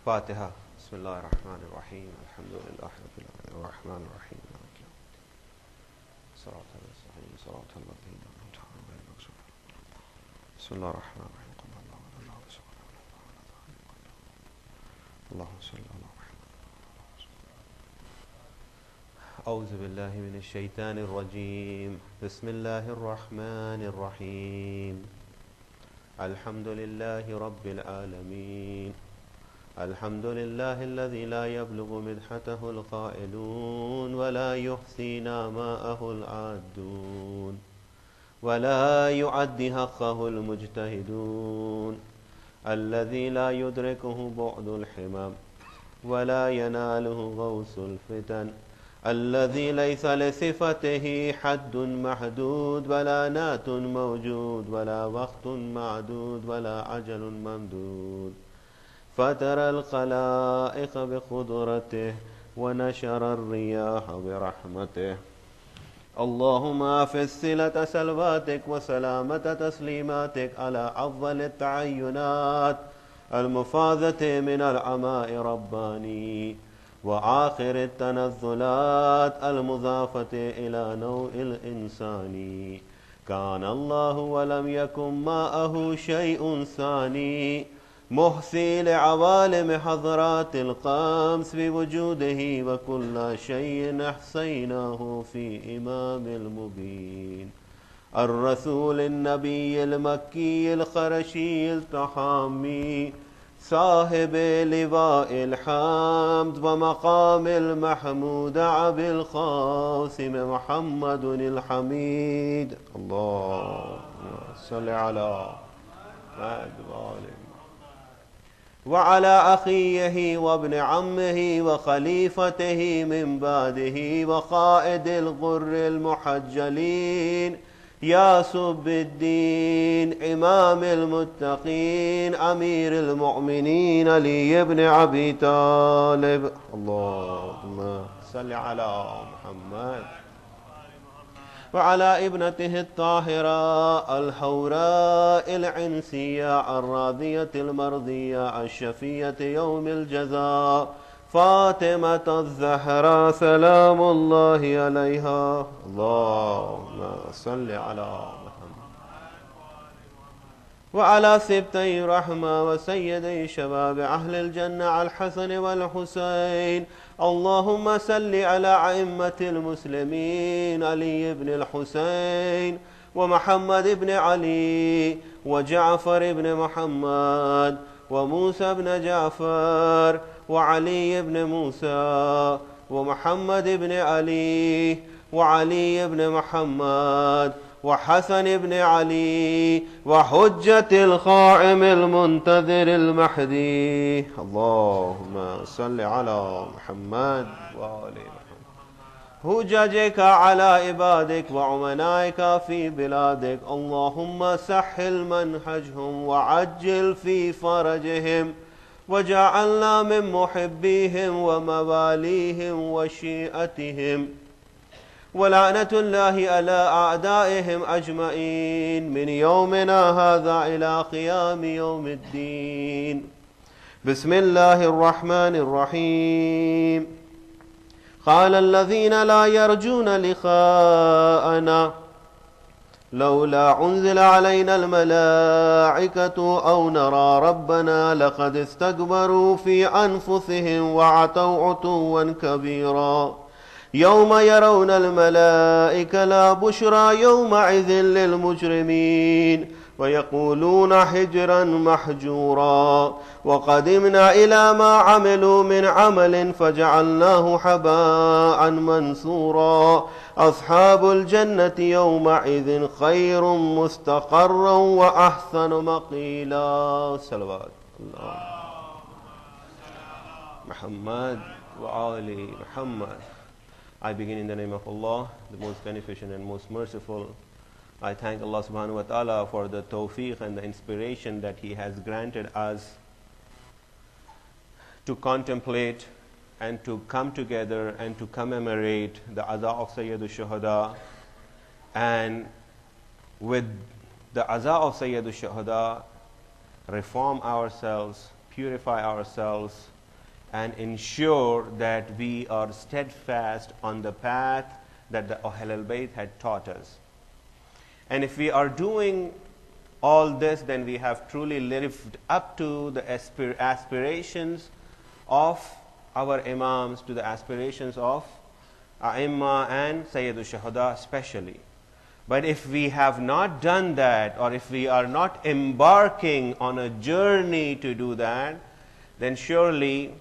فاتحة. بسم الله الرحمن الرحيم. الحمد لله رب العالمين الرحمن الرحيم مالك يوم الدين. صراط المستقيم صراط الذين أنعمت عليهم غير المغضوب عليهم. بسم الله الرحمن الرحيم. قل الله أحد الله الصمد اللهم صل على محمد. أعوذ بالله من الشيطان الرجيم. بسم الله الرحمن الرحيم. الحمد لله رب العالمين. الحمد لله الذي لا يبلغ مدحته القائلون ولا يحصي نعماءه العادون ولا يعد حقه المجتهدون الذي لا يدركه بعد الحمم ولا يناله غوث الفتن الذي ليس لصفته حد محدود ولا نات موجود ولا وقت معدود ولا عجل ممدود فترى الخلائق بقدرته ونشر الرياح برحمته. اللهم أفز صلة سلواتك وسلامة تسليماتك على أفضل التعينات المفاضة من العماء رباني وآخر التنزلات المضافة إلى نوع الإنسان. كان الله ولم يكن معه شيء ثاني محصي لعوالم حضرات القمس بوجوده وكل شيء أحصيناه في إمام المبين الرسول النبي المكي الخرشي التحامي صاحب لواء الحمد ومقام المحمود أبي القاسم محمد الحميد. اللهم صل على محمد وعلى أخيه وابن عمه وخليفته من بعده وقائد الغر المحجلين ياسب الدين إمام المتقين أمير المؤمنين علي بن أبي طالب. اللهم صل على محمد وعلى ابنته الطاهرة الحوراء العنسية الراضية المرضية الشفية يوم الجزاء فاطمة الزهراء سلام الله عليها. اللهم صل على محمد وعلى سبتي رحمة وسيدي شباب أهل الجنة الحسن والحسين. اللهم صل على أئمة المسلمين علي بن الحسين ومحمد بن علي وجعفر بن محمد وموسى بن جعفر وعلي بن موسى ومحمد بن علي وعلي بن محمد وحسن بن علي وحجة القائم المنتظر المهدي. اللهم صل على محمد وآل محمد. حججك على عبادك وعمنائك في بلادك. اللهم سهل منهجهم وعجل في فرجهم وجعلنا من محبيهم ومواليهم وشيئتهم ولعنة الله على أعدائهم أجمعين من يومنا هذا إلى قيام يوم الدين. بسم الله الرحمن الرحيم. قال الذين لا يرجون لقاءنا لولا أنزل علينا الملائكة أو نرى ربنا لقد استكبروا في أنفسهم وعتوا عتوا كبيرا يوم يرون الملائكة لا بشرى يومئذ للمجرمين ويقولون حجرا محجورا وقدمنا إلى ما عملوا من عمل فجعلناه حباء منثورا. أصحاب الجنة يومئذ خير مستقرا وأحسن مقيلا. صلوات الله محمد وآل محمد. I begin in the name of Allah, the most beneficent and most merciful. I thank Allah subhanahu wa ta'ala for the tawfiq and the inspiration that He has granted us to contemplate and to come together and to commemorate the Aza of Sayyidul Shuhada. And with the Aza of Sayyidul Shuhada, reform ourselves, purify ourselves and ensure that we are steadfast on the path that the Ahlul Bayt had taught us. And if we are doing all this, then we have truly lived up to the aspirations of our Imams, to the aspirations of A'imma and Sayyidul Shuhada especially. But if we have not done that, or if we are not embarking on a journey to do that, then surely,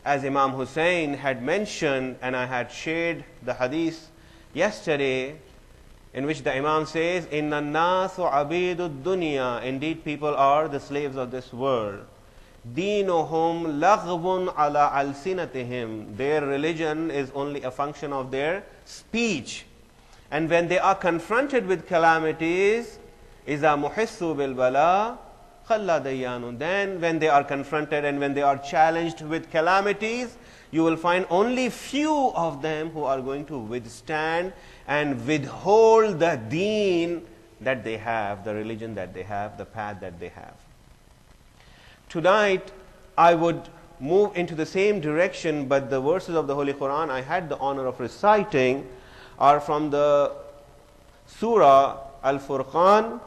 as Imam Hussein had mentioned, and I had shared the hadith yesterday, in which the Imam says, Inna an-nasu abidud dunya, indeed people are the slaves of this world. Deenuhum laghbun ala alsinatihim, their religion is only a function of their speech. And when they are confronted with calamities, iza muhissu bil bala khalla dayanun, then when they are confronted and when they are challenged with calamities, you will find only few of them who are going to withstand and withhold the deen that they have, the religion that they have, the path that they have. Tonight, I would move into the same direction, but the verses of the Holy Quran I had the honor of reciting are from the Surah Al-Furqan,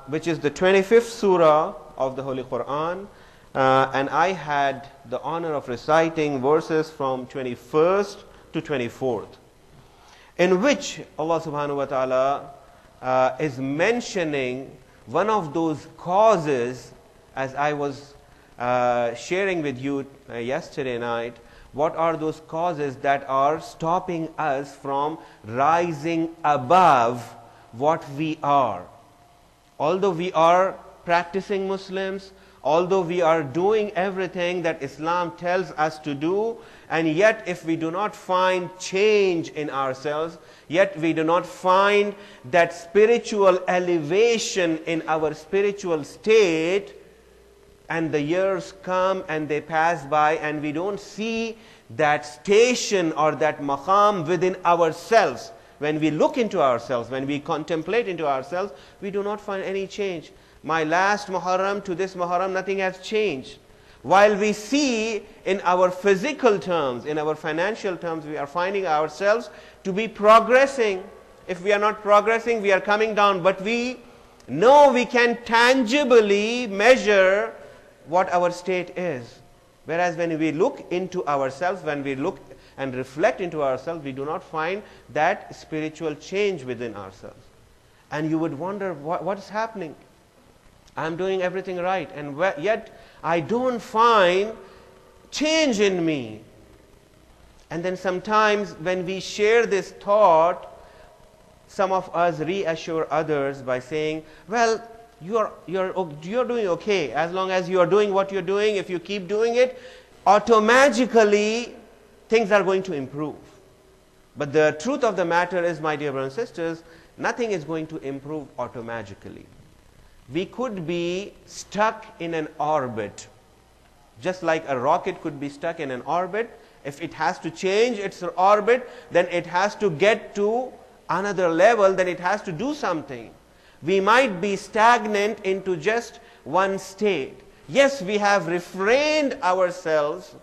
which is the 25th Surah of the Holy Quran, and I had the honor of reciting verses from 21st to 24th, in which Allah subhanahu wa ta'ala is mentioning one of those causes, as I was sharing with you yesterday night. What are those causes that are stopping us from rising above what we are? Although we are practicing Muslims, although we are doing everything that Islam tells us to do, and yet if we do not find change in ourselves, yet we do not find that spiritual elevation in our spiritual state, and the years come and they pass by and we don't see that station or that maqam within ourselves. When we look into ourselves, when we contemplate into ourselves, we do not find any change. My last Muharram to this Muharram, nothing has changed. While we see in our physical terms, in our financial terms, we are finding ourselves to be progressing. If we are not progressing, we are coming down. But we know we can tangibly measure what our state is. Whereas when we look into ourselves, when we look and reflect into ourselves, we do not find that spiritual change within ourselves. And you would wonder, what is happening? I'm doing everything right, and yet I don't find change in me. And then sometimes when we share this thought, some of us reassure others by saying, well, you're doing okay. As long as you are doing what you're doing, if you keep doing it, automatically things are going to improve. But the truth of the matter is, my dear brothers and sisters, nothing is going to improve automatically. We could be stuck in an orbit. Just like a rocket could be stuck in an orbit, if it has to change its orbit, then it has to get to another level, then it has to do something. We might be stagnant into just one state. Yes, we have refrained ourselves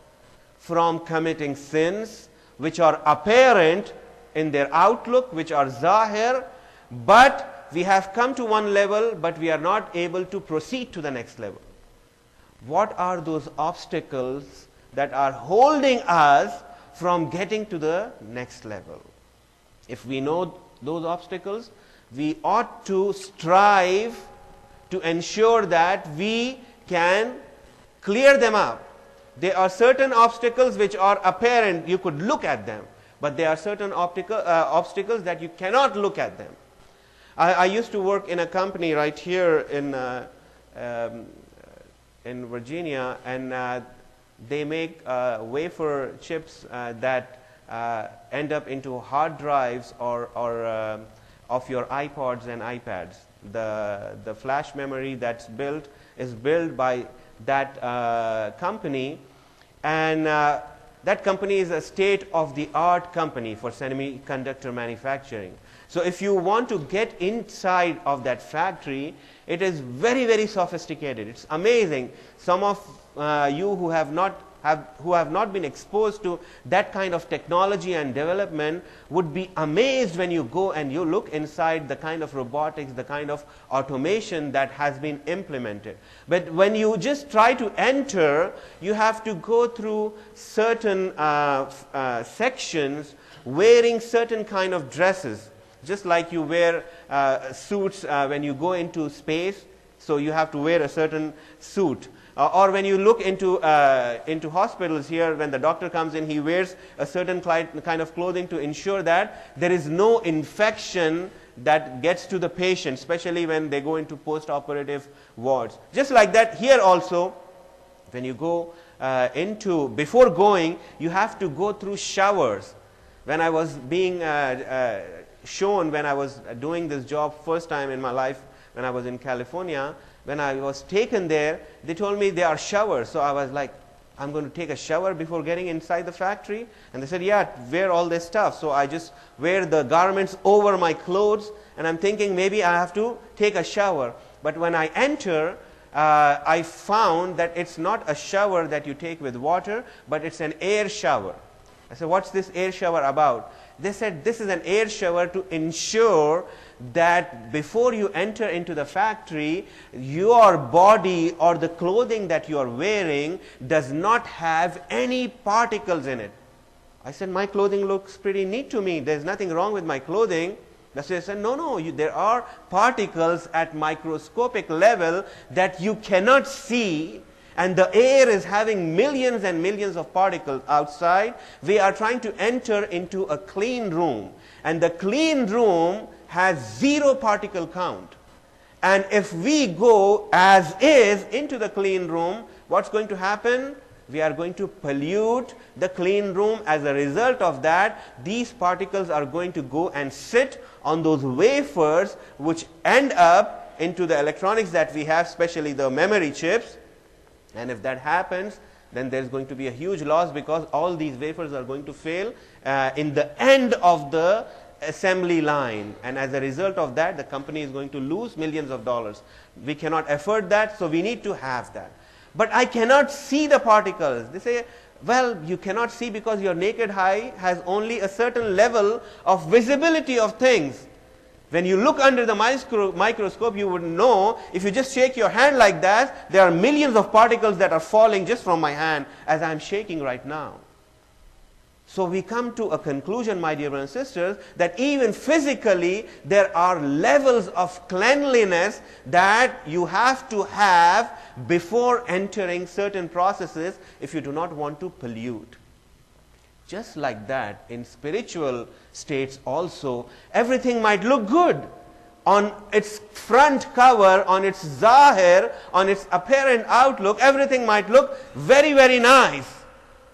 from committing sins which are apparent in their outlook, which are zahir, but we have come to one level, but we are not able to proceed to the next level. What are those obstacles that are holding us from getting to the next level? If we know those obstacles, we ought to strive to ensure that we can clear them up. There are certain obstacles which are apparent, you could look at them, but there are certain obstacles that you cannot look at them. I used to work in a company right here in Virginia, and they make wafer chips that end up into hard drives or of your iPods and iPads. The flash memory that's built is built by that company, and that company is a state-of-the-art company for semiconductor manufacturing. So if you want to get inside of that factory, it is very, very sophisticated. It's amazing. Some of you who have not been exposed to that kind of technology and development would be amazed when you go and you look inside the kind of robotics, the kind of automation that has been implemented. But when you just try to enter, you have to go through certain sections wearing certain kind of dresses. Just like you wear suits when you go into space, so you have to wear a certain suit. Or when you look into hospitals here, when the doctor comes in, he wears a certain kind of clothing to ensure that there is no infection that gets to the patient, especially when they go into post-operative wards. Just like that, here also, when you go before going, you have to go through showers. When I was being shown, when I was doing this job first time in my life, when I was in California, when I was taken there, they told me there are showers. So I was like, I'm going to take a shower before getting inside the factory? And they said, yeah, wear all this stuff. So I just wear the garments over my clothes, and I'm thinking maybe I have to take a shower. But when I enter, I found that it's not a shower that you take with water, but it's an air shower. I said, what's this air shower about? They said, this is an air shower to ensure that before you enter into the factory, your body or the clothing that you are wearing does not have any particles in it. I said, my clothing looks pretty neat to me. There's nothing wrong with my clothing. They said, no, there are particles at microscopic level that you cannot see. And the air is having millions and millions of particles outside. We are trying to enter into a clean room. And the clean room has 0 particle count. And if we go as is into the clean room, what's going to happen? We are going to pollute the clean room. As a result of that, these particles are going to go and sit on those wafers, which end up into the electronics that we have, especially the memory chips. And if that happens, then there's going to be a huge loss, because all these wafers are going to fail in the end of the assembly line. And as a result of that, the company is going to lose millions of dollars. We cannot afford that, so we need to have that. But I cannot see the particles. They say, well, you cannot see because your naked eye has only a certain level of visibility of things. When you look under the microscope, you would know, if you just shake your hand like that, there are millions of particles that are falling just from my hand as I'm shaking right now. So we come to a conclusion, my dear brothers and sisters, that even physically there are levels of cleanliness that you have to have before entering certain processes if you do not want to pollute. Just like that, in spiritual states also, everything might look good. On its front cover, on its zahir, on its apparent outlook, everything might look very, very nice.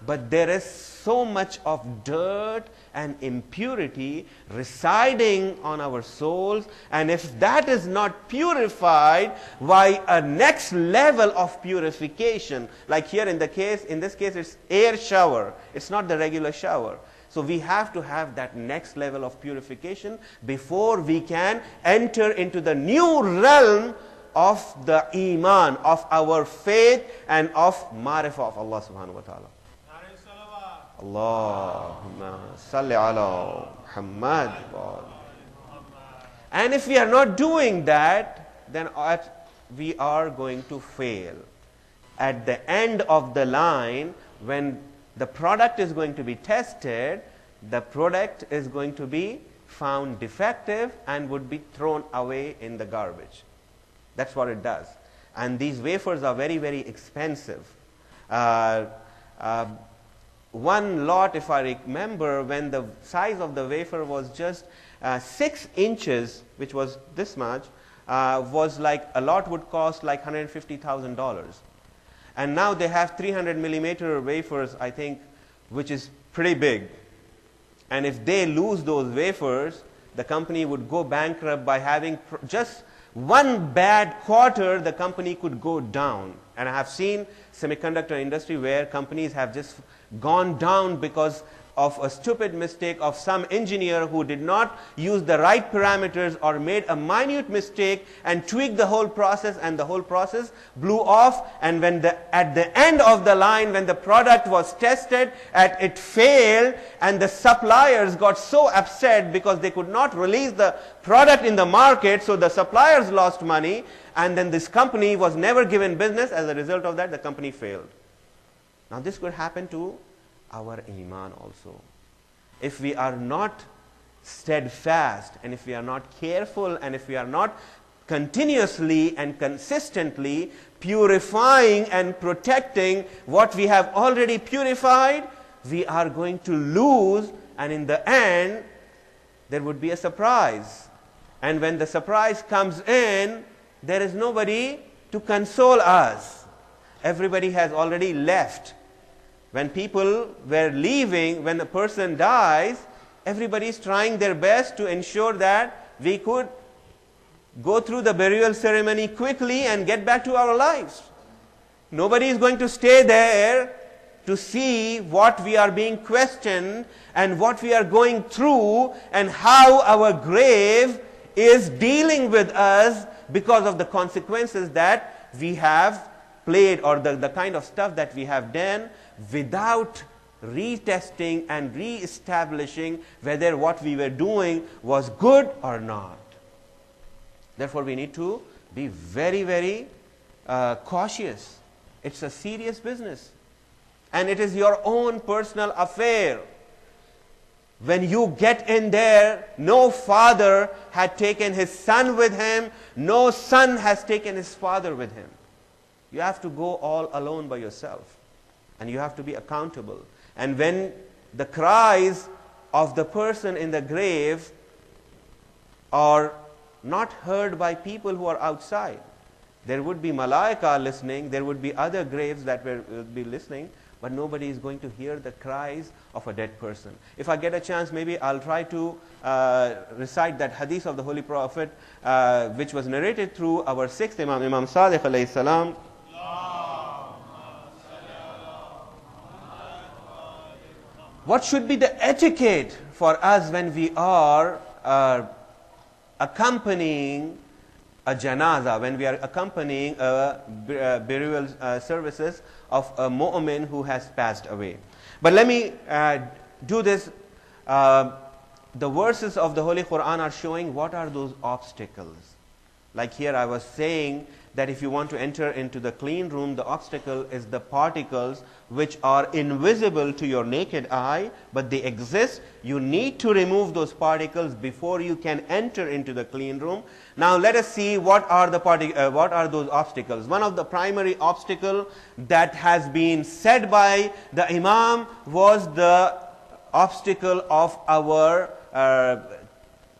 But there is so much of dirt and impurity residing on our souls, and if that is not purified by a next level of purification, like here in this case it's air shower, it's not the regular shower. So we have to have that next level of purification before we can enter into the new realm of the iman, of our faith, and of marifah of Allah subhanahu wa ta'ala. Allahumma salli ala Muhammad. And if we are not doing that, then we are going to fail. At the end of the line, when the product is going to be tested, the product is going to be found defective and would be thrown away in the garbage. That's what it does. And these wafers are very, very expensive. One lot, if I remember, when the size of the wafer was just 6 inches, which was this much, was like a lot would cost like $150,000. And now they have 300 millimeter wafers, I think, which is pretty big. And if they lose those wafers, the company would go bankrupt by having just one bad quarter, the company could go down. And I have seen semiconductor industry where companies have just gone down because of a stupid mistake of some engineer who did not use the right parameters or made a minute mistake and tweaked the whole process, and the whole process blew off. And when at the end of the line, when the product was tested, it failed, and the suppliers got so upset because they could not release the product in the market, so the suppliers lost money, and then this company was never given business. As a result of that, the company failed. Now this could happen to our iman also. If we are not steadfast, and if we are not careful, and if we are not continuously and consistently purifying and protecting what we have already purified, we are going to lose, and in the end there would be a surprise. And when the surprise comes in, there is nobody to console us. Everybody has already left. When people were leaving, when a person dies, everybody is trying their best to ensure that we could go through the burial ceremony quickly and get back to our lives. Nobody is going to stay there to see what we are being questioned and what we are going through and how our grave is dealing with us because of the consequences that we have played, or the kind of stuff that we have done, without retesting and re-establishing whether what we were doing was good or not. Therefore, we need to be very, very cautious. It's a serious business. And it is your own personal affair. When you get in there, no father had taken his son with him, no son has taken his father with him. You have to go all alone by yourself. And you have to be accountable. And when the cries of the person in the grave are not heard by people who are outside, there would be malaika listening, there would be other graves that will be listening, but nobody is going to hear the cries of a dead person. If I get a chance, maybe I'll try to recite that hadith of the Holy Prophet, which was narrated through our sixth Imam, Imam Sadiq alayhi salam. What should be the etiquette for us when we are accompanying a janaza, when we are accompanying burial services of a mu'min who has passed away? But let me do this. The verses of the Holy Quran are showing what are those obstacles. Like here I was saying that if you want to enter into the clean room, the obstacle is the particles which are invisible to your naked eye, but they exist. You need to remove those particles before you can enter into the clean room. Now let us see what are those obstacles. One of the primary obstacle that has been said by the Imam was the obstacle of our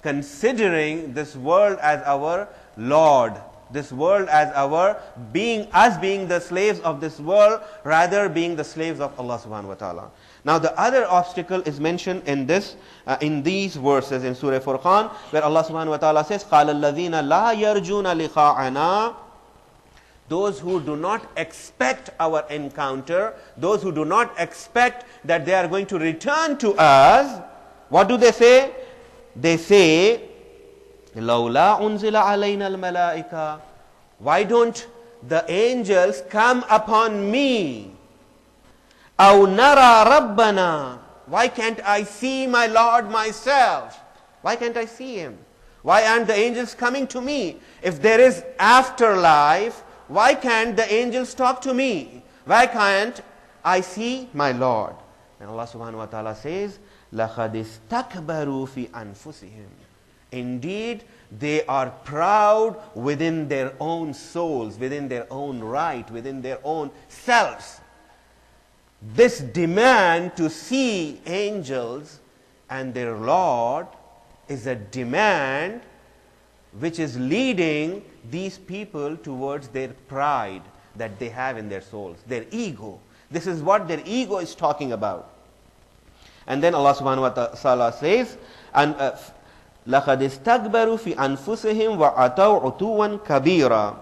considering this world as our Lord. This world as us being the slaves of this world, rather being the slaves of Allah subhanahu wa ta'ala. Now the other obstacle is mentioned in these verses in Surah Furqan, where Allah subhanahu wa ta'ala says, قَالَ الَّذِينَ لَا يَرْجُونَ لِقَاءَنَا. Those who do not expect our encounter, those who do not expect that they are going to return to us, what do they say? They say, لَوْلَا أُنزِلَ عَلَيْنَا الْمَلَائِكَةِ. Why don't the angels come upon me? أَوْ نَرَى رَبَّنَا. Why can't I see my Lord myself? Why can't I see Him? Why aren't the angels coming to me? If there is afterlife, why can't the angels talk to me? Why can't I see my Lord? And Allah subhanahu wa ta'ala says, لَقَدْ اسْتَكْبَرُوا فِي أَنفُسِهِمْ. Indeed, they are proud within their own souls, within their own right, within their own selves. This demand to see angels and their Lord is a demand which is leading these people towards their pride that they have in their souls, their ego. This is what their ego is talking about. And then Allah subhanahu wa ta'ala says, لَقَدْ اسْتَكْبَرُوا فِي أَنفُسِهِمْ وَأَتَوْا عُتُوًّا كَبِيرًا.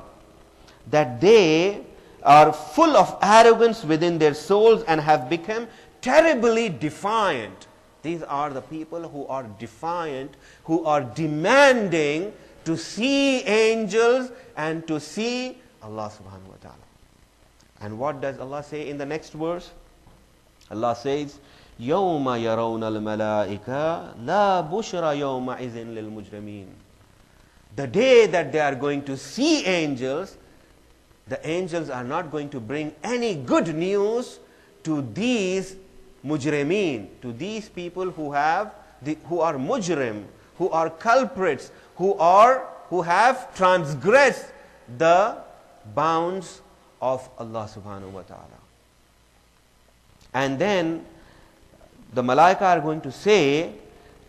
That they are full of arrogance within their souls and have become terribly defiant. These are the people who are defiant, who are demanding to see angels and to see Allah subhanahu wa ta'ala. And what does Allah say in the next verse? Allah says, يَوْمَ يَرَوْنَ الْمَلَائِكَةَ لَا بُشْرَ يَوْمَئِذٍ لِلْمُجْرِمِينَ. The day that they are going to see angels, the angels are not going to bring any good news to these mujrimeen, to these people who are mujrim, who are culprits, who have transgressed the bounds of Allah subhanahu wa ta'ala. And then the malaika are going to say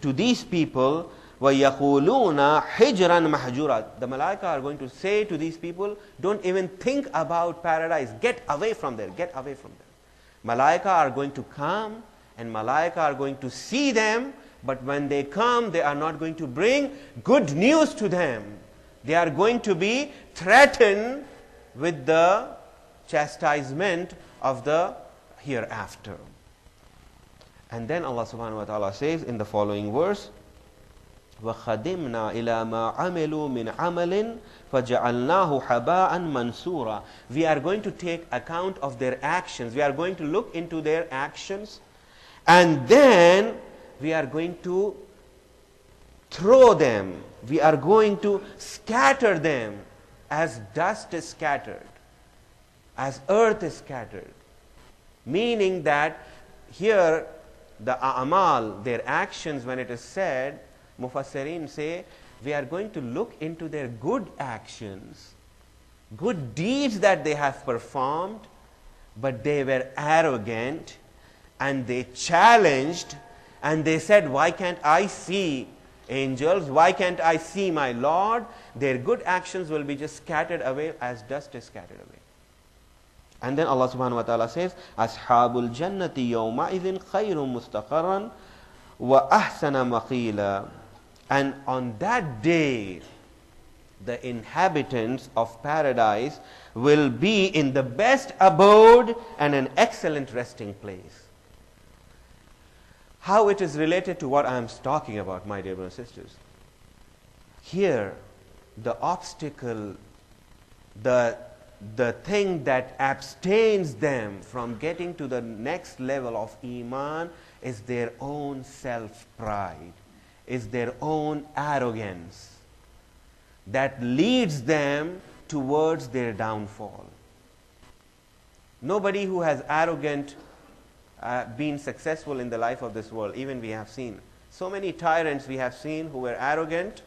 to these people, وَيَقُولُونَ حِجْرًا مَحْجُورًا. The malaika are going to say to these people, don't even think about paradise. Get away from there. Get away from there. Malaika are going to come and malaika are going to see them, but when they come, they are not going to bring good news to them. They are going to be threatened with the chastisement of the hereafter. And then Allah subhanahu wa ta'ala says in the following verse, وَخَدِمْنَا إِلَى مَا عَمِلُوا مِنْ عَمَلٍ فَجَعَلْنَاهُ حَبَاءً مَنْصُورًا. We are going to take account of their actions. We are going to look into their actions, and then we are going to throw them. We are going to scatter them as dust is scattered, as earth is scattered. Meaning that here the a'mal, their actions, when it is said, Mufassirin say, we are going to look into their good actions, good deeds that they have performed, but they were arrogant and they challenged and they said, why can't I see angels? Why can't I see my Lord? Their good actions will be just scattered away as dust is scattered away. And then Allah subhanahu wa ta'ala says, Ashabul Jannati yawma'idhin khayrun mustaqarran wa ahsana maqila. And on that day, the inhabitants of paradise will be in the best abode and an excellent resting place. How it is related to what I am talking about, my dear brothers and sisters. Here, the obstacle, the thing that abstains them from getting to the next level of Iman is their own self-pride, is their own arrogance that leads them towards their downfall. Nobody who has arrogant been successful in the life of this world. Even we have seen so many tyrants we have seen who were arrogant,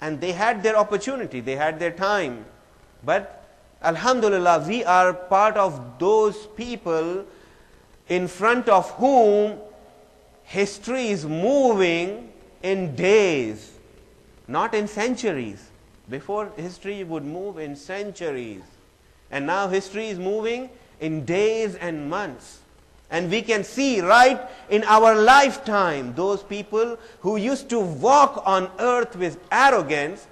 and they had their opportunity, they had their time, but alhamdulillah, we are part of those people in front of whom history is moving in days, not in centuries. Before, history would move in centuries, and now history is moving in days and months. And we can see right in our lifetime those people who used to walk on earth with arrogance,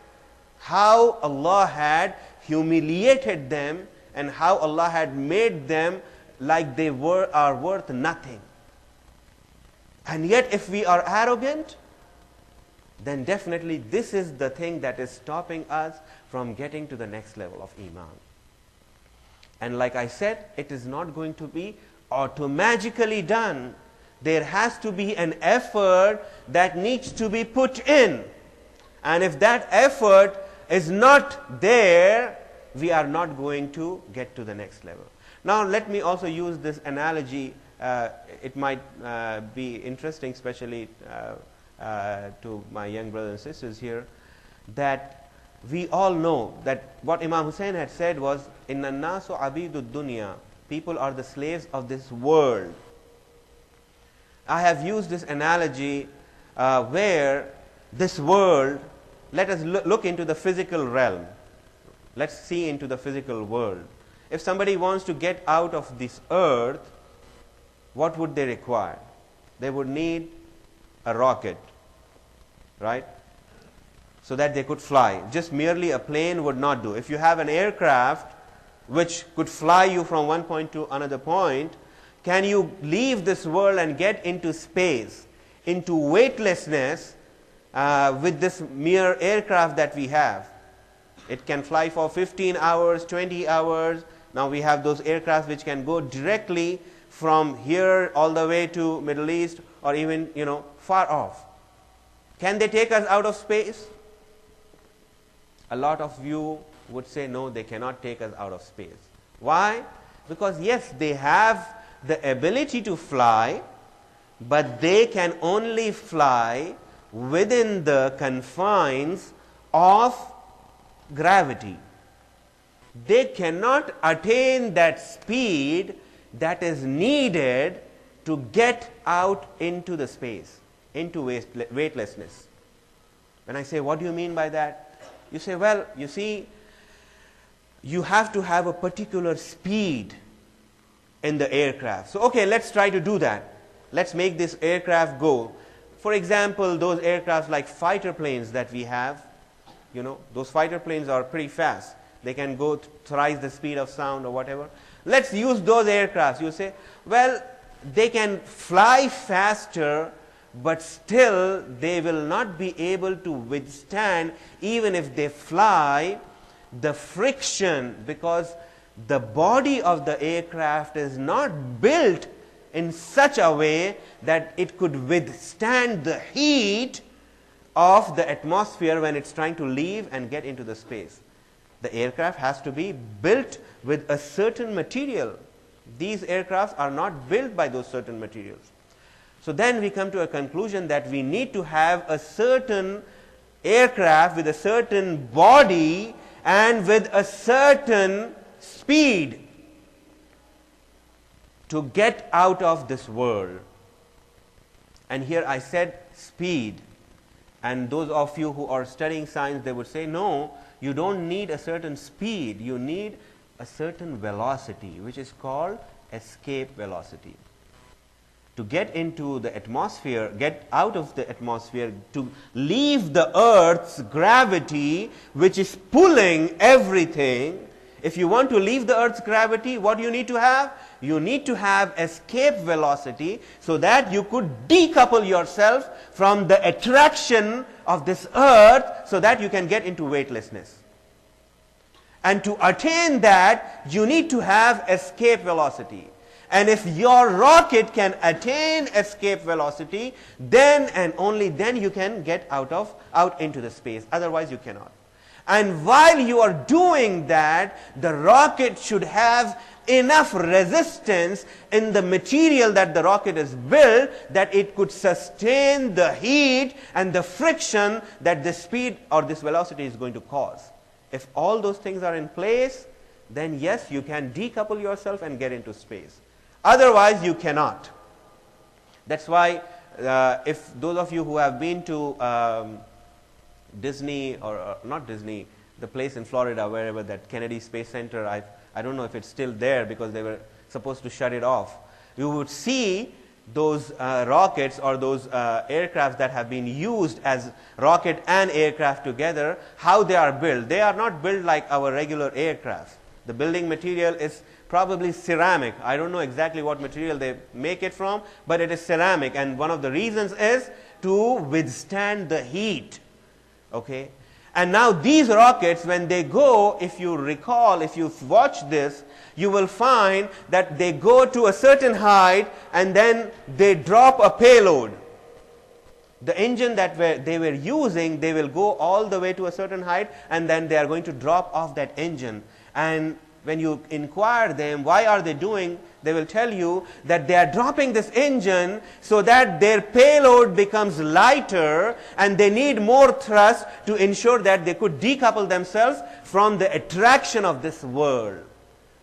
how Allah had humiliated them and how Allah had made them like they are worth nothing. And yet if we are arrogant, then definitely this is the thing that is stopping us from getting to the next level of Iman. And like I said, it is not going to be automatically done. There has to be an effort that needs to be put in. And if that effort is not there, we are not going to get to the next level. Now let me also use this analogy. It might be interesting, especially to my young brothers and sisters here, that we all know that what Imam Hussein had said was, Inna nasu abidud dunya, people are the slaves of this world. I have used this analogy where this world, let us look into the physical realm. Let's see into the physical world. If somebody wants to get out of this earth, what would they require? They would need a rocket, right? So that they could fly. Just merely a plane would not do. If you have an aircraft which could fly you from one point to another point, can you leave this world and get into space, into weightlessness with this mere aircraft that we have. It can fly for 15 hours, 20 hours. Now we have those aircraft which can go directly from here all the way to Middle East or even, far off. Can they take us out of space? A lot of you would say no, they cannot take us out of space. Why? Because yes, they have the ability to fly, but they can only fly within the confines of gravity. They cannot attain that speed that is needed to get out into the space, into weightlessness. When I say, what do you mean by that? You say, well, you see, you have to have a particular speed in the aircraft. So, okay, let's try to do that. Let's make this aircraft go. For example, those aircrafts like fighter planes that we have, those fighter planes are pretty fast. They can go thrice the speed of sound or whatever. Let's use those aircrafts. You say, well, they can fly faster, but still they will not be able to withstand, even if they fly, the friction, because the body of the aircraft is not built in such a way that it could withstand the heat of the atmosphere when it's trying to leave and get into the space. The aircraft has to be built with a certain material. These aircrafts are not built by those certain materials. So then we come to a conclusion that we need to have a certain aircraft with a certain body and with a certain speed to get out of this world. And here I said speed. And those of you who are studying science, they would say, no, you don't need a certain speed. You need a certain velocity, which is called escape velocity. To get into the atmosphere, get out of the atmosphere, to leave the Earth's gravity, which is pulling everything. If you want to leave the Earth's gravity, what do you need to have? You need to have escape velocity so that you could decouple yourself from the attraction of this Earth so that you can get into weightlessness. And to attain that, you need to have escape velocity. And if your rocket can attain escape velocity, then and only then you can get out into the space. Otherwise you cannot. And while you are doing that, the rocket should have enough resistance in the material that the rocket is built that it could sustain the heat and the friction that the speed or this velocity is going to cause. If all those things are in place, then yes, you can decouple yourself and get into space. Otherwise, you cannot. That's why if those of you who have been to Disney or not Disney, the place in Florida, wherever that Kennedy Space Center, I don't know if it's still there because they were supposed to shut it off. You would see those rockets or those aircraft that have been used as rocket and aircraft together, how they are built. They are not built like our regular aircraft. The building material is probably ceramic. I don't know exactly what material they make it from, but it is ceramic. And one of the reasons is to withstand the heat. Okay? And now these rockets, when they go, if you recall, if you watch this, you will find that they go to a certain height and then they drop a payload. The engine that they were using, they will go all the way to a certain height and then they are going to drop off that engine. And when you inquire them, why are they doing, they will tell you that they are dropping this engine so that their payload becomes lighter and they need more thrust to ensure that they could decouple themselves from the attraction of this world.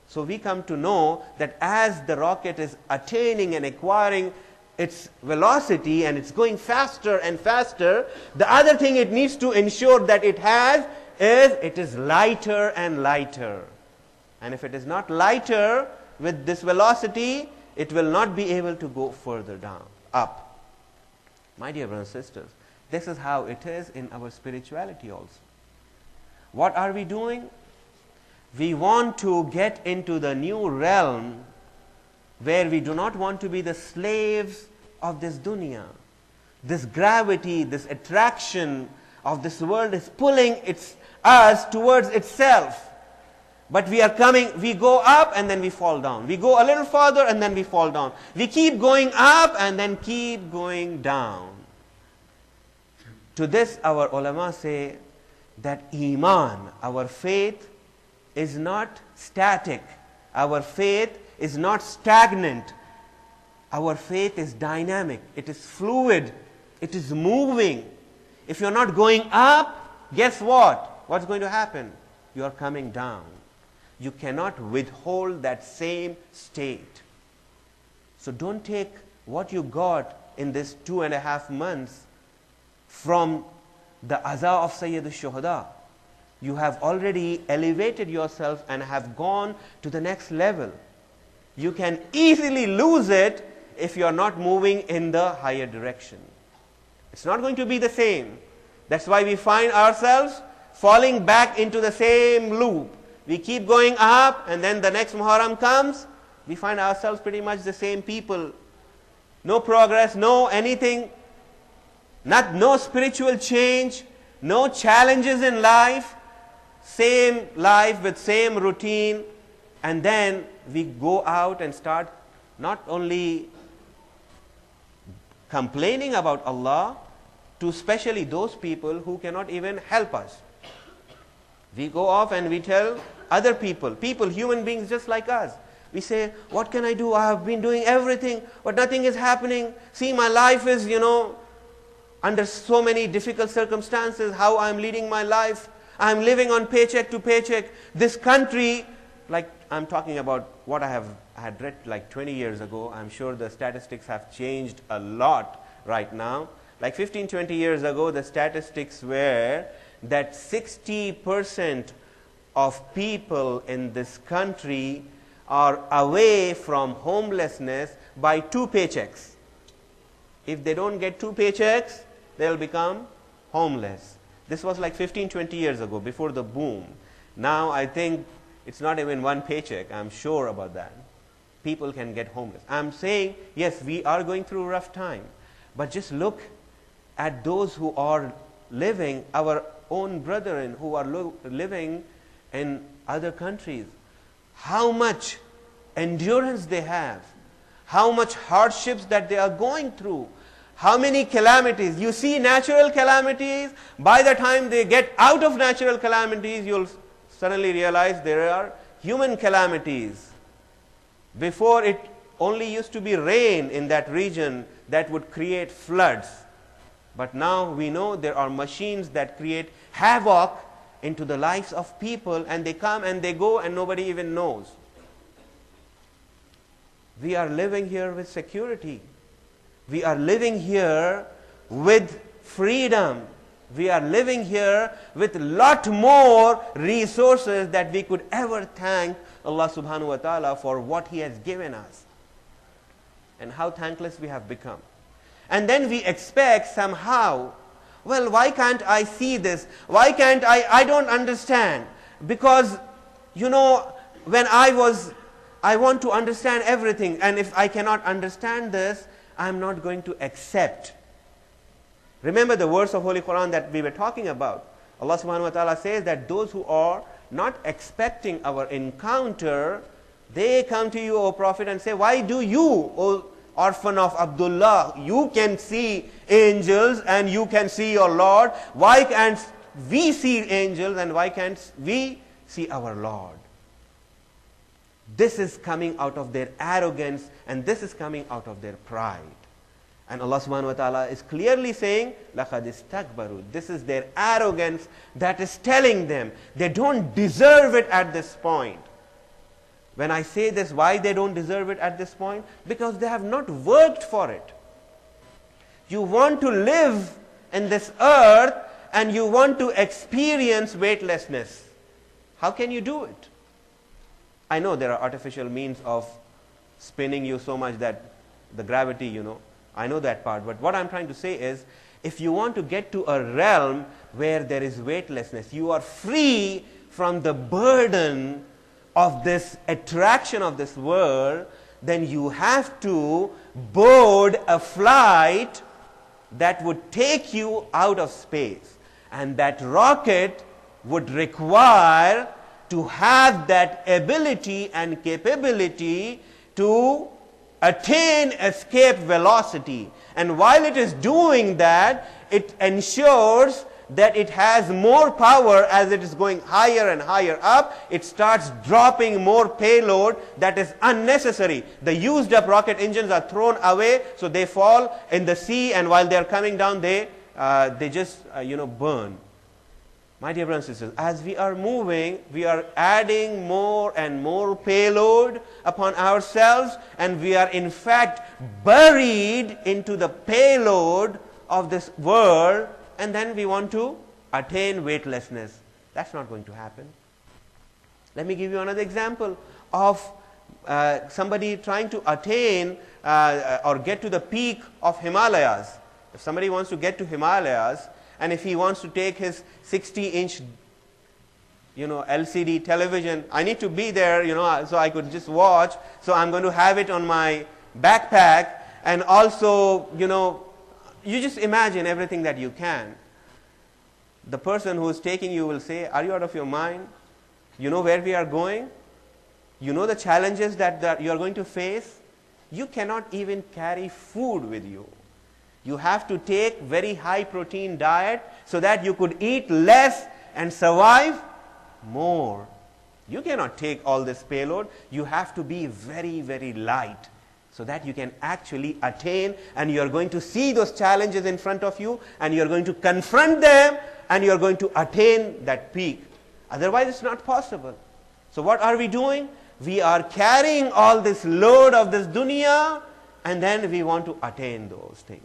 So we come to know that as the rocket is attaining and acquiring its velocity and it's going faster and faster, the other thing it needs to ensure that it has is it is lighter and lighter. And if it is not lighter with this velocity, it will not be able to go further down, up. My dear brothers and sisters, this is how it is in our spirituality also. What are we doing? We want to get into the new realm where we do not want to be the slaves of this dunya. This gravity, this attraction of this world is pulling us towards itself. But we go up and then we fall down. We go a little farther and then we fall down. We keep going up and then keep going down. To this our ulama say that Iman, our faith, is not static. Our faith is not stagnant. Our faith is dynamic. It is fluid. It is moving. If you're not going up, guess what? What's going to happen? You are coming down. You cannot withhold that same state. So don't take what you got in this 2.5 months from the aza of Sayyid al-Shuhada. You have already elevated yourself and have gone to the next level. You can easily lose it if you are not moving in the higher direction. It's not going to be the same. That's why we find ourselves falling back into the same loop. We keep going up, and then the next Muharram comes, we find ourselves pretty much the same people. No progress, no anything, no spiritual change, no challenges in life, same life with same routine, and then we go out and start not only complaining about Allah to especially those people who cannot even help us. We go off and we tell other people, human beings just like us. We say, what can I do? I have been doing everything, but nothing is happening. See, my life is, under so many difficult circumstances, how I am leading my life. I am living on paycheck to paycheck. This country, like I'm talking about what I had read like 20 years ago. I'm sure the statistics have changed a lot right now. Like 15, 20 years ago, the statistics were that 60% of people in this country are away from homelessness by 2 paychecks. If they don't get 2 paychecks, they'll become homeless. This was like 15, 20 years ago, before the boom. Now I think it's not even 1 paycheck. I'm sure about that. People can get homeless. I'm saying, yes, we are going through a rough time. But just look at those who are living, our own brethren who are living in other countries. How much endurance they have. How much hardships that they are going through. How many calamities. You see natural calamities. By the time they get out of natural calamities, you'll suddenly realize there are human calamities. Before, it only used to be rain in that region that would create floods. But now we know there are machines that create havoc into the lives of people, and they come and they go and nobody even knows. We are living here with security. We are living here with freedom. We are living here with a lot more resources that we could ever thank Allah subhanahu wa ta'ala for what He has given us. And how thankless we have become. And then we expect somehow, well, why can't I see this? Why can't I don't understand. Because, when I want to understand everything, and if I cannot understand this, I'm not going to accept. Remember the verse of Holy Quran that we were talking about. Allah subhanahu wa ta'ala says that those who are not expecting our encounter, they come to you, O Prophet, and say, why do you, O orphan of Abdullah, you can see angels and you can see your Lord. Why can't we see angels and why can't we see our Lord? This is coming out of their arrogance, and this is coming out of their pride. And Allah subhanahu wa ta'ala is clearly saying, لَقَدْ اسْتَكْبَرُوا. This is their arrogance that is telling them they don't deserve it at this point. When I say this, why they don't deserve it at this point? Because they have not worked for it. You want to live in this earth and you want to experience weightlessness. How can you do it? I know there are artificial means of spinning you so much that the gravity, I know that part. But what I'm trying to say is, if you want to get to a realm where there is weightlessness, you are free from the burden of this attraction of this world, then you have to board a flight that would take you out of space. And that rocket would require to have that ability and capability to attain escape velocity. And while it is doing that, it ensures that it has more power. As it is going higher and higher up, it starts dropping more payload that is unnecessary. The used up rocket engines are thrown away, so they fall in the sea, and while they are coming down, they just burn. My dear brothers and sisters, as we are moving, we are adding more and more payload upon ourselves, and we are in fact buried into the payload of this world, and then we want to attain weightlessness. That's not going to happen. Let me give you another example of somebody trying to attain or get to the peak of Himalayas. If somebody wants to get to Himalayas, and if he wants to take his 60-inch LCD television, I need to be there, so I could just watch. So I'm going to have it on my backpack, and also, you just imagine everything that you can. The person who is taking you will say, are you out of your mind? You know where we are going? You know the challenges that you are going to face? You cannot even carry food with you. You have to take very high protein diet so that you could eat less and survive more. You cannot take all this payload. You have to be very, very light so that you can actually attain, and you are going to see those challenges in front of you, and you are going to confront them, and you are going to attain that peak. Otherwise, it's not possible. So what are we doing? We are carrying all this load of this dunya, and then we want to attain those things.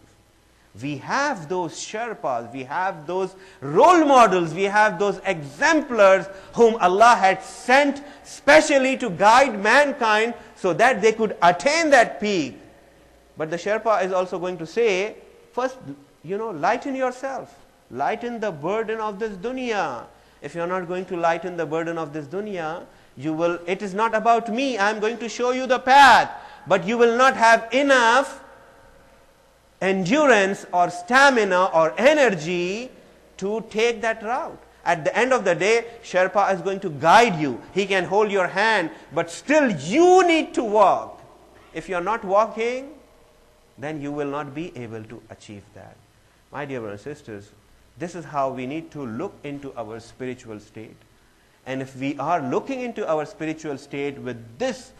We have those Sherpas, we have those role models, we have those exemplars whom Allah had sent specially to guide mankind so that they could attain that peak. But the Sherpa is also going to say, first, lighten yourself. Lighten the burden of this dunya. If you are not going to lighten the burden of this dunya, it is not about me, I am going to show you the path. But you will not have enough endurance or stamina or energy to take that route. At the end of the day, Sherpa is going to guide you. He can hold your hand, but still you need to walk. If you are not walking, then you will not be able to achieve that. My dear brothers and sisters, this is how we need to look into our spiritual state. And if we are looking into our spiritual state with this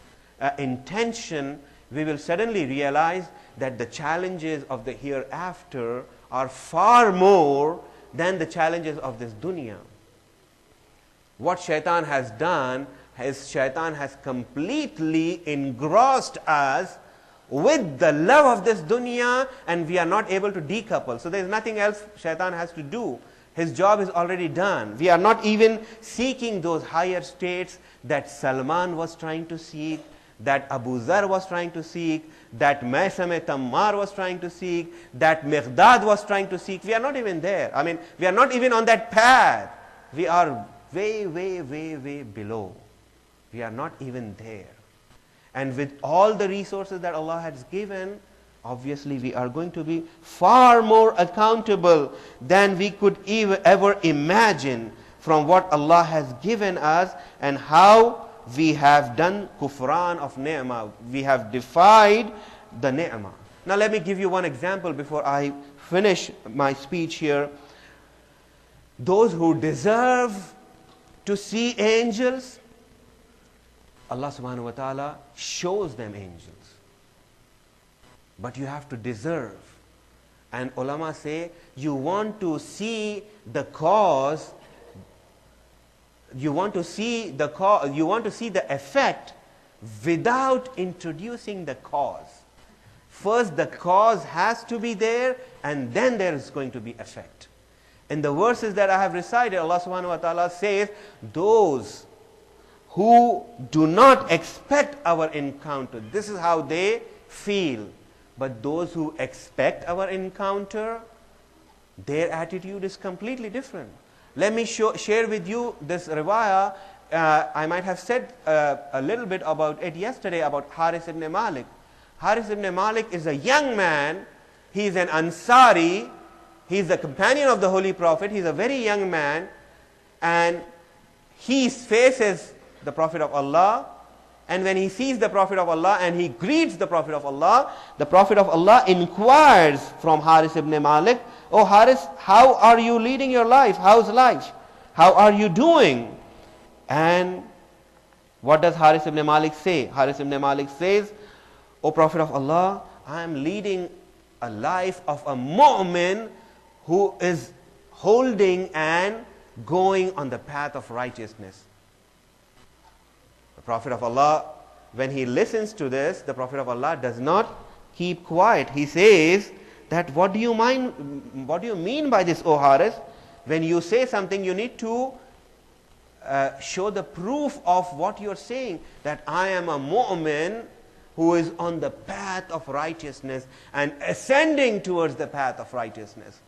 intention, we will suddenly realize that the challenges of the hereafter are far more than the challenges of this dunya. What shaitan has done is shaitan has completely engrossed us with the love of this dunya, and we are not able to decouple. So there is nothing else shaitan has to do. His job is already done. We are not even seeking those higher states that Salman was trying to seek, that Abu Zar was trying to seek, that Maysam Tammar was trying to seek, that Miqdad was trying to seek. We are not even there. We are not even on that path. We are way, way, way, way below. We are not even there. And with all the resources that Allah has given, obviously we are going to be far more accountable than we could ever imagine from what Allah has given us and how we have done kufran of ni'mah. We have defied the ni'mah. Now let me give you one example before I finish my speech here. Those who deserve to see angels, Allah subhanahu wa ta'ala shows them angels. But you have to deserve. And ulama say, you want to see the cause, you want to see the effect without introducing the cause. First the cause has to be there, and then there is going to be effect. In the verses that I have recited, Allah subhanahu wa ta'ala says, those who do not expect our encounter, this is how they feel. But those who expect our encounter, their attitude is completely different. Let me share with you this riwayah I might have said a little bit about it yesterday about Haris ibn Malik. Haris ibn Malik is a young man. He is an Ansari. He is the companion of the Holy Prophet. He is a very young man. And he faces the Prophet of Allah. And when he sees the Prophet of Allah and he greets the Prophet of Allah inquires from Haris ibn Malik, "Oh Haris, how are you leading your life? How's life? How are you doing?" And what does Haris ibn Malik say? Haris ibn Malik says, "O Prophet of Allah, I am leading a life of a mu'min who is holding and going on the path of righteousness." The Prophet of Allah, when he listens to this, the Prophet of Allah does not keep quiet. He says that, what do you mean by this, O Haris? When you say something, you need to show the proof of what you're saying, that I am a mu'min who is on the path of righteousness and ascending towards the path of righteousness.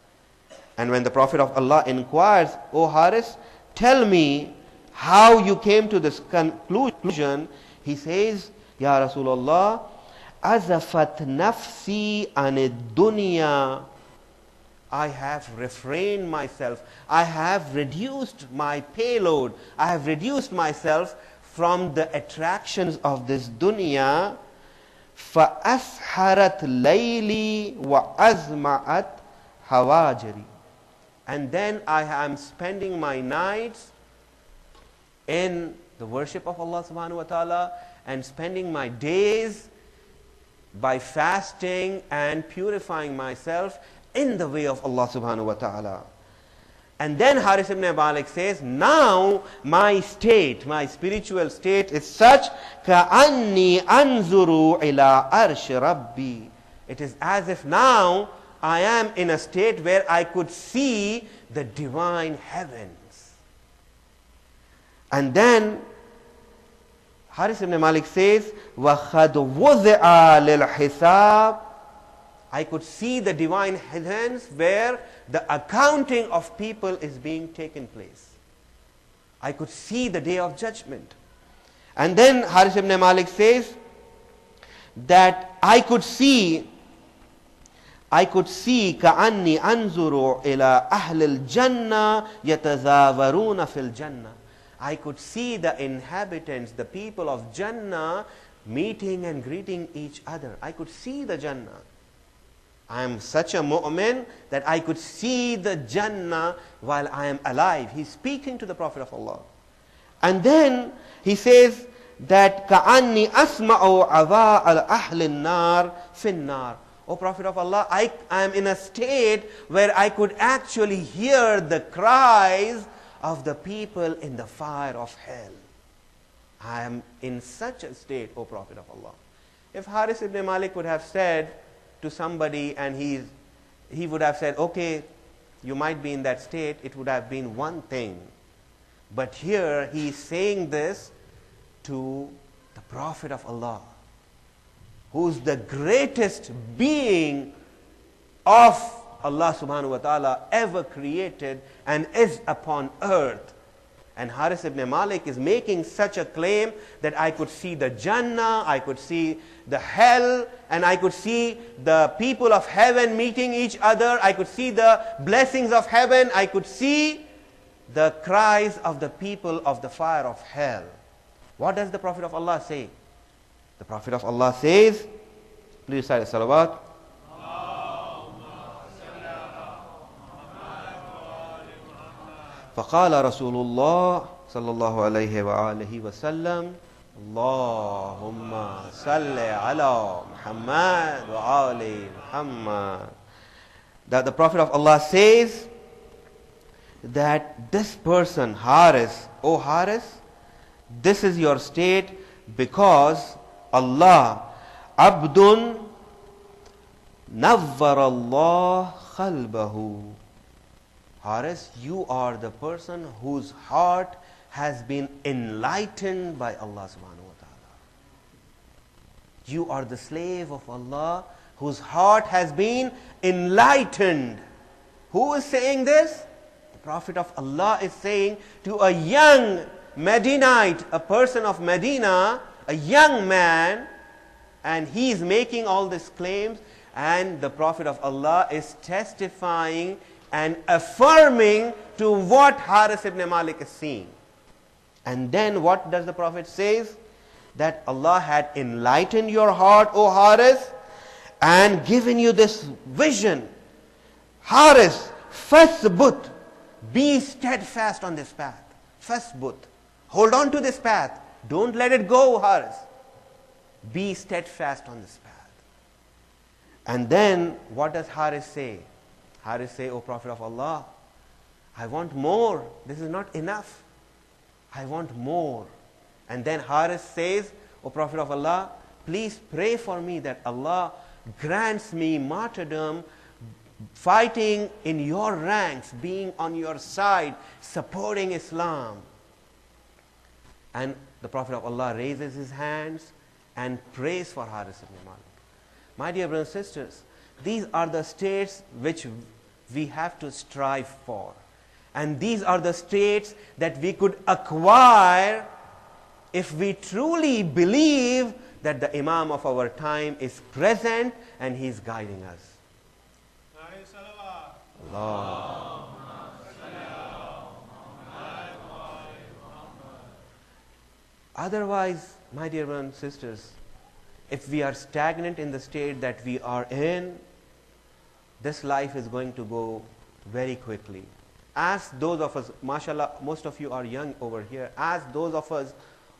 And when the Prophet of Allah inquires, "O Haris, tell me how you came to this conclusion," he says, "Ya Rasulullah, azafat nafsi anid dunya." I have refrained myself. I have reduced my payload. I have reduced myself from the attractions of this dunya. فَأَسْحَرَتْ لَيْلِي وَأَزْمَعَتْ هَوَاجِرِي. And then I am spending my nights in the worship of Allah subhanahu wa ta'ala and spending my days by fasting and purifying myself in the way of Allah subhanahu wa ta'ala. And then Haris ibn Malik says, now my state, my spiritual state is such, كَأَنِّي أَنْظُرُ إِلَىٰ أَرْشِ رَبِّي. It is as if now I am in a state where I could see the divine heavens. And then Haris ibn Malik says, وَخَدْ وُضِعَ لِلْحِسَابِ. I could see the divine heavens where the accounting of people is being taken place. I could see the day of judgment. And then Haris ibn Malik says that I could see كأني أنظر إلى أهل الجنة يتزاورون في الجنة. I could see the inhabitants, the people of Jannah, meeting and greeting each other. I could see the Jannah. I am such a mu'min that I could see the Jannah while I am alive. He's speaking to the Prophet of Allah. And then he says that كأني أسمع عذاء أهل النار في النار. O Prophet of Allah, I am in a state where I could actually hear the cries of the people in the fire of hell. I am in such a state, O Prophet of Allah. If Haris ibn Malik would have said to somebody and he would have said, okay, you might be in that state, it would have been one thing. But here he is saying this to the Prophet of Allah, who's the greatest being of Allah subhanahu wa ta'ala ever created and is upon earth. And Haris ibn Malik is making such a claim that I could see the Jannah, I could see the hell, and I could see the people of heaven meeting each other, I could see the blessings of heaven, I could see the cries of the people of the fire of hell. What does the Prophet of Allah say? The Prophet of Allah says, please recite the salawat. فقال رسول الله صلى الله عليه وآله وسلم اللهم صل على محمد وآل محمد. That the Prophet of Allah says that this person, Haris, O Haris, this is your state because Allah, Abdun Nawwar Allah Khalbahu. Haris, you are the person whose heart has been enlightened by Allah subhanahu wa ta'ala. You are the slave of Allah whose heart has been enlightened. Who is saying this? The Prophet of Allah is saying to a young Medinite, a person of Medina, a young man, and he is making all these claims, and the Prophet of Allah is testifying and affirming to what Haris ibn Malik is seeing. And then what does the Prophet say? That Allah had enlightened your heart, O Haris, and given you this vision. Haris, fasbut, be steadfast on this path. Fasbut, hold on to this path. Don't let it go, Haris. Be steadfast on this path. And then what does Haris say? Haris say, O Prophet of Allah, I want more. This is not enough. I want more. And then Haris says, O Prophet of Allah, please pray for me that Allah grants me martyrdom, fighting in your ranks, being on your side, supporting Islam. And the Prophet of Allah raises his hands and prays for Haris ibn Malik. My dear brothers and sisters, these are the states which we have to strive for. And these are the states that we could acquire if we truly believe that the Imam of our time is present and he is guiding us. Allah. Otherwise, my dear brothers and sisters, if we are stagnant in the state that we are in, this life is going to go very quickly. As those of us, mashallah, most of you are young over here, as those of us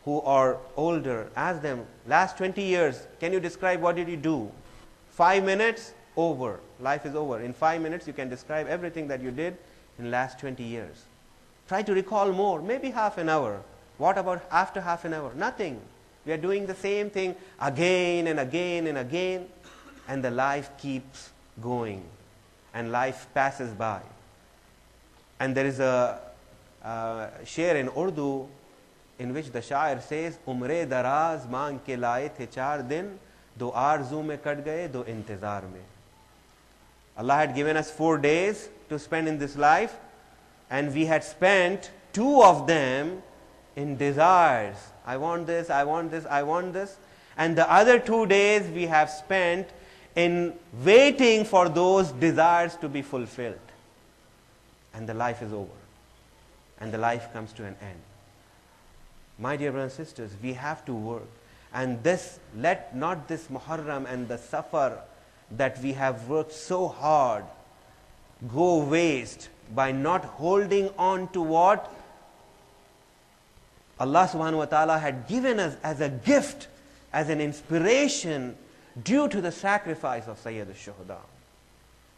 who are older, ask them, last 20 years, can you describe what did you do? 5 minutes, over. Life is over. In 5 minutes, you can describe everything that you did in last 20 years. Try to recall more, maybe half an hour. What about after half an hour? Nothing. We are doing the same thing again and again and again, and the life keeps going, and life passes by. And there is a share in Urdu in which the Shair says, Umre daraz maang ke laaye the 4 din, do arzu mein kat gaye, do intizar mein. Allah had given us 4 days to spend in this life, and we had spent 2 of them in desires. I want this, I want this, I want this. And the other 2 days we have spent in waiting for those desires to be fulfilled. And the life is over. And the life comes to an end. My dear brothers and sisters, we have to work. And this, let not this Muharram and the Safar that we have worked so hard go waste by not holding on to what Allah subhanahu wa ta'ala had given us as a gift, as an inspiration due to the sacrifice of Sayyid al-Shuhada.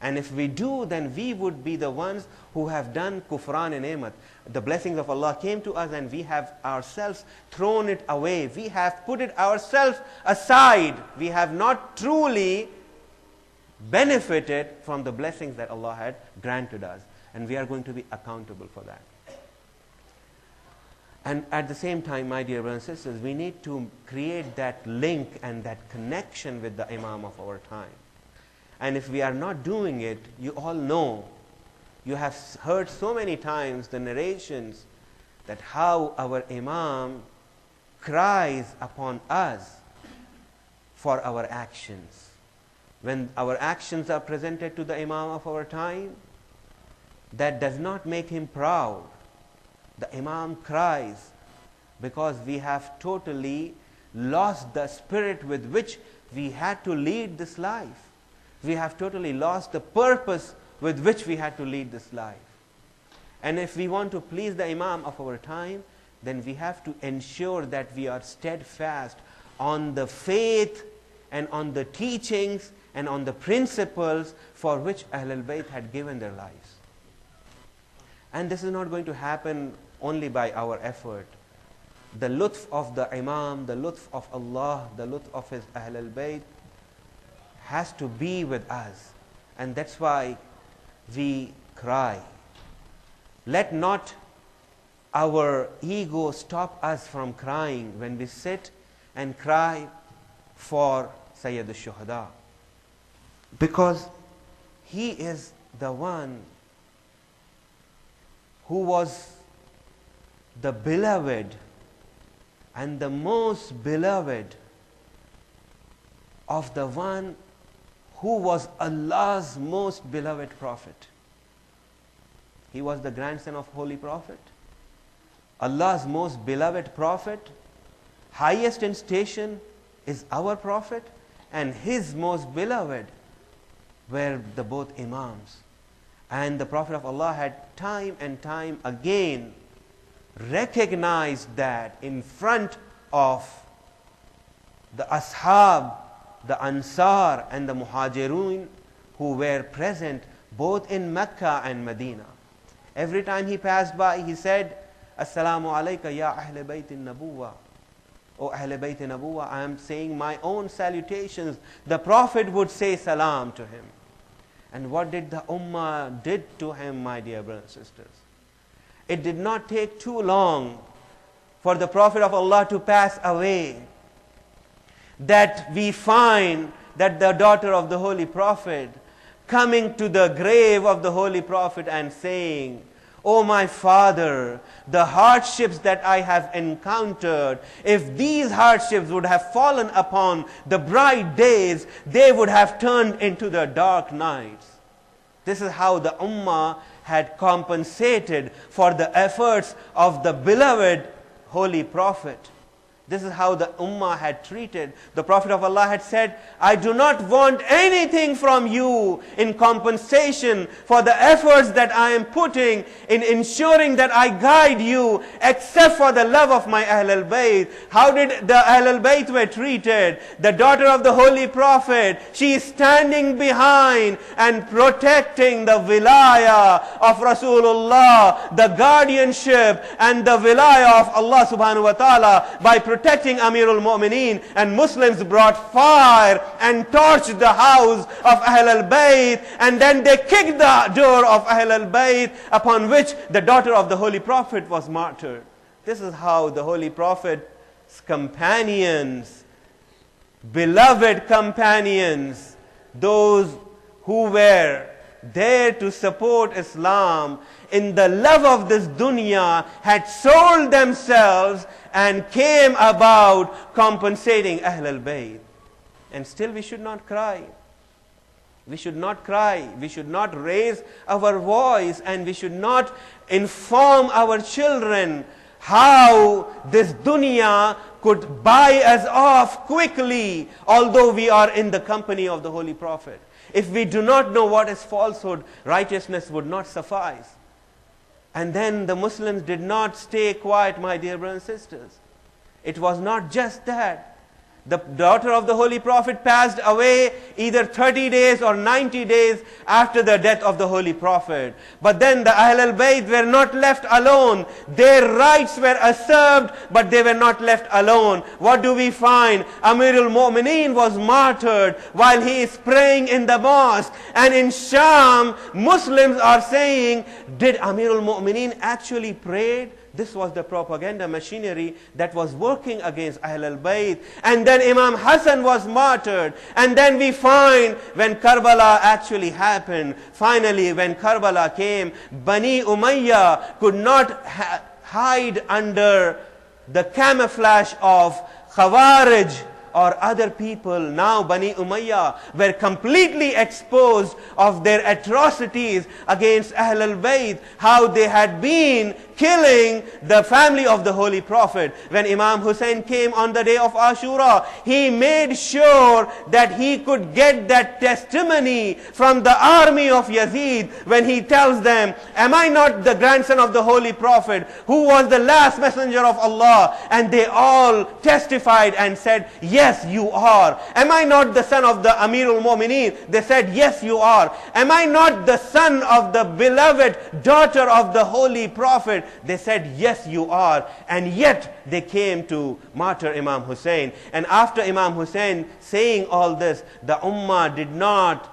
And if we do, then we would be the ones who have done kufran and ni'mat. The blessings of Allah came to us and we have ourselves thrown it away. We have put it ourselves aside. We have not truly benefited from the blessings that Allah had granted us. And we are going to be accountable for that. And at the same time, my dear brothers and sisters, we need to create that link and that connection with the Imam of our time. And if we are not doing it, you all know, you have heard so many times the narrations that how our Imam cries upon us for our actions. When our actions are presented to the Imam of our time, that does not make him proud. The Imam cries because we have totally lost the spirit with which we had to lead this life. We have totally lost the purpose with which we had to lead this life. And if we want to please the Imam of our time, then we have to ensure that we are steadfast on the faith and on the teachings and on the principles for which Ahlul Bayt had given their lives. And this is not going to happen only by our effort. The lutf of the Imam, the lutf of Allah, the lutf of His Ahlul Bayt has to be with us. And that's why we cry. Let not our ego stop us from crying when we sit and cry for Sayyid al-Shuhada. Because he is the one who was the beloved and the most beloved of the one who was Allah's most beloved prophet. He was the grandson of Holy Prophet, Allah's most beloved prophet. Highest in station is our prophet, and his most beloved were the both Imams. And the Prophet of Allah had time and time again recognized that in front of the Ashab, the Ansar and the Muhajirun who were present both in Mecca and Medina. Every time he passed by, he said, Assalamu alayka ya Ahl Bayt Nabuwa. O Ahl Bayt Nabuwa, I am saying my own salutations. The Prophet would say salam to him. And what did the Ummah did to him, my dear brothers and sisters? It did not take too long for the Prophet of Allah to pass away that we find that the daughter of the Holy Prophet coming to the grave of the Holy Prophet and saying, "Oh my father, the hardships that I have encountered, if these hardships would have fallen upon the bright days, they would have turned into the dark nights." This is how the Ummah had compensated for the efforts of the beloved Holy Prophet. This is how the Ummah had treated. The Prophet of Allah had said, "I do not want anything from you in compensation for the efforts that I am putting in ensuring that I guide you, except for the love of my Ahlul Bayt." How did the Ahlul Bayt were treated? The daughter of the Holy Prophet, she is standing behind and protecting the wilayah of Rasulullah, the guardianship and the wilayah of Allah subhanahu wa ta'ala by protecting Amirul Mu'mineen, and Muslims brought fire and torched the house of Ahlul Bayt, and then they kicked the door of Ahlul Bayt, upon which the daughter of the Holy Prophet was martyred. This is how the Holy Prophet's companions, beloved companions, those who were there to support Islam in the love of this dunya, had sold themselves and came about compensating Ahlul Bayt. And still we should not cry. We should not cry. We should not raise our voice, and we should not inform our children how this dunya could buy us off quickly, although we are in the company of the Holy Prophet. If we do not know what is falsehood, righteousness would not suffice. And then the Muslims did not stay quiet, my dear brothers and sisters. It was not just that. The daughter of the Holy Prophet passed away either 30 days or 90 days after the death of the Holy Prophet. But then the Ahlul Bayt were not left alone. Their rights were usurped, but they were not left alone. What do we find? Amirul Mu'mineen was martyred while he is praying in the mosque. And in Sham, Muslims are saying, did Amirul Mu'mineen actually pray? This was the propaganda machinery that was working against Ahlul Bayt. And then Imam Hassan was martyred. And then we find when Karbala actually happened, finally when Karbala came, Bani Umayyah could not hide under the camouflage of Khawarij or other people. Now Bani Umayyah were completely exposed of their atrocities against Ahlul Bayt, how they had been killing the family of the Holy Prophet. When Imam Hussein came on the day of Ashura, he made sure that he could get that testimony from the army of Yazid when he tells them, "Am I not the grandson of the Holy Prophet who was the last messenger of Allah?" And they all testified and said, "Yes, you are." "Am I not the son of the Amirul Mu'mineen?" They said, "Yes, you are." "Am I not the son of the beloved daughter of the Holy Prophet?" They said, "Yes, you are." And yet they came to martyr Imam Hussein. And after Imam Hussein saying all this, the Ummah did not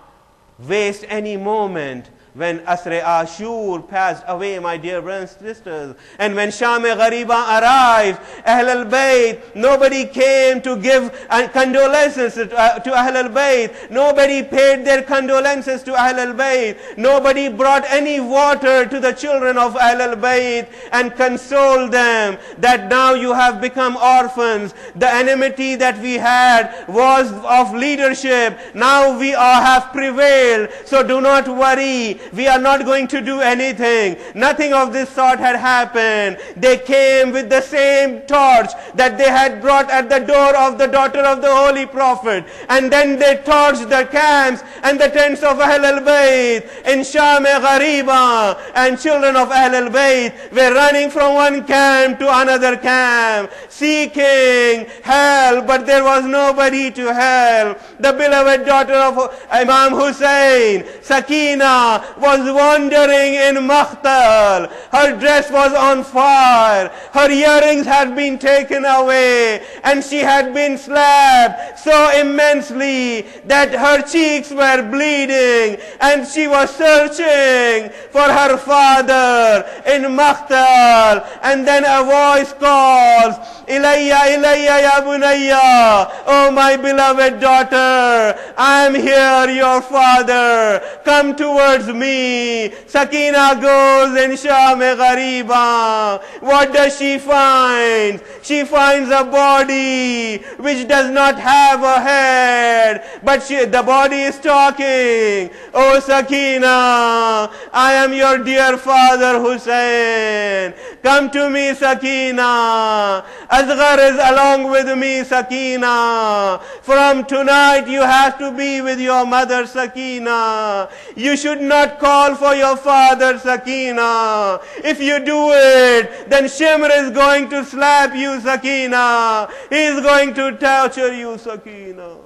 waste any moment, when Asr Ashur passed away, my dear brothers and sisters, and when Sham-e-Ghariba arrived, Ahl al-Bayt, nobody came to give condolences to Ahl al-Bayt. Nobody paid their condolences to Ahl al-Bayt. Nobody brought any water to the children of Ahl al-Bayt and consoled them that now you have become orphans. The enmity that we had was of leadership. Now we have prevailed. So do not worry. We are not going to do anything. Nothing of this sort had happened. They came with the same torch that they had brought at the door of the daughter of the Holy Prophet. And then they torched the camps and the tents of Ahl al-Bayt in Sham-e-Ghariba. And children of Ahl al-Bayt were running from one camp to another camp, seeking help, but there was nobody to help. The beloved daughter of Imam Hussein, Sakina, was wandering in Makhtal. Her dress was on fire. Her earrings had been taken away, and she had been slapped so immensely that her cheeks were bleeding, and she was searching for her father in Makhtal. And then a voice calls, Ilayya, Ilayya, ya bunayya. Oh, my beloved daughter, I am here, your father. Come towards me. Sakina goes in Sham-e-Ghariba. What does she find? She finds a body which does not have a head, but the body is talking. Oh, Sakina, I am your dear father Hussein. Come to me, Sakina. Asghar is along with me, Sakina. From tonight you have to be with your mother, Sakina. You should not call for your father, Sakina. If you do it, then Shimr is going to slap you, Sakina. He is going to torture you, Sakina.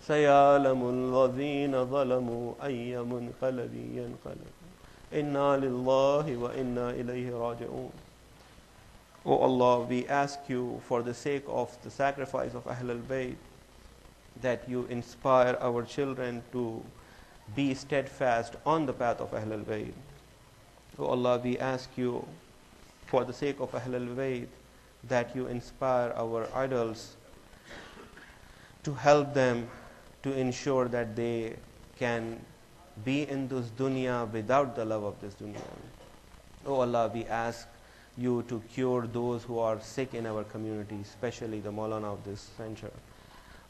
سَيَعْلَمُ الَّذِينَ ظَلَمُوا أَيَّ مُنْقَلَبٍ يَنْقَلِبُونَ إِنَّا لِلَّهِ وَإِنَّا إِلَيْهِ رَاجِعُونَ. O Allah, we ask you for the sake of the sacrifice of Ahl al-Bayt that you inspire our children to be steadfast on the path of Ahl al-Bayt. O Allah, we ask you for the sake of Ahl al-Bayt that you inspire our idols to help them to ensure that they can be in this dunya without the love of this dunya. O Allah, we ask you to cure those who are sick in our community, especially the Maulana of this center.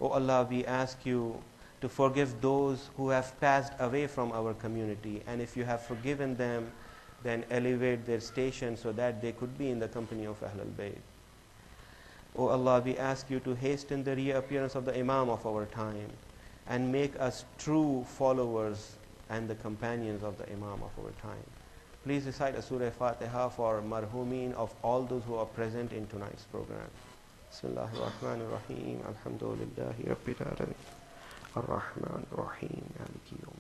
O Allah, we ask you to forgive those who have passed away from our community, and if you have forgiven them, then elevate their station so that they could be in the company of Ahl al-Bayt. O Allah, we ask you to hasten the reappearance of the Imam of our time and make us true followers and the companions of the Imam of our time. Please recite a Surah Fatiha for marhumin of all those who are present in tonight's program. Bismillahir Rahmanir Rahim. Alhamdulillahi Rabbil Alamin. Ar-Rahman Ar-Rahim. Maliki Yawm.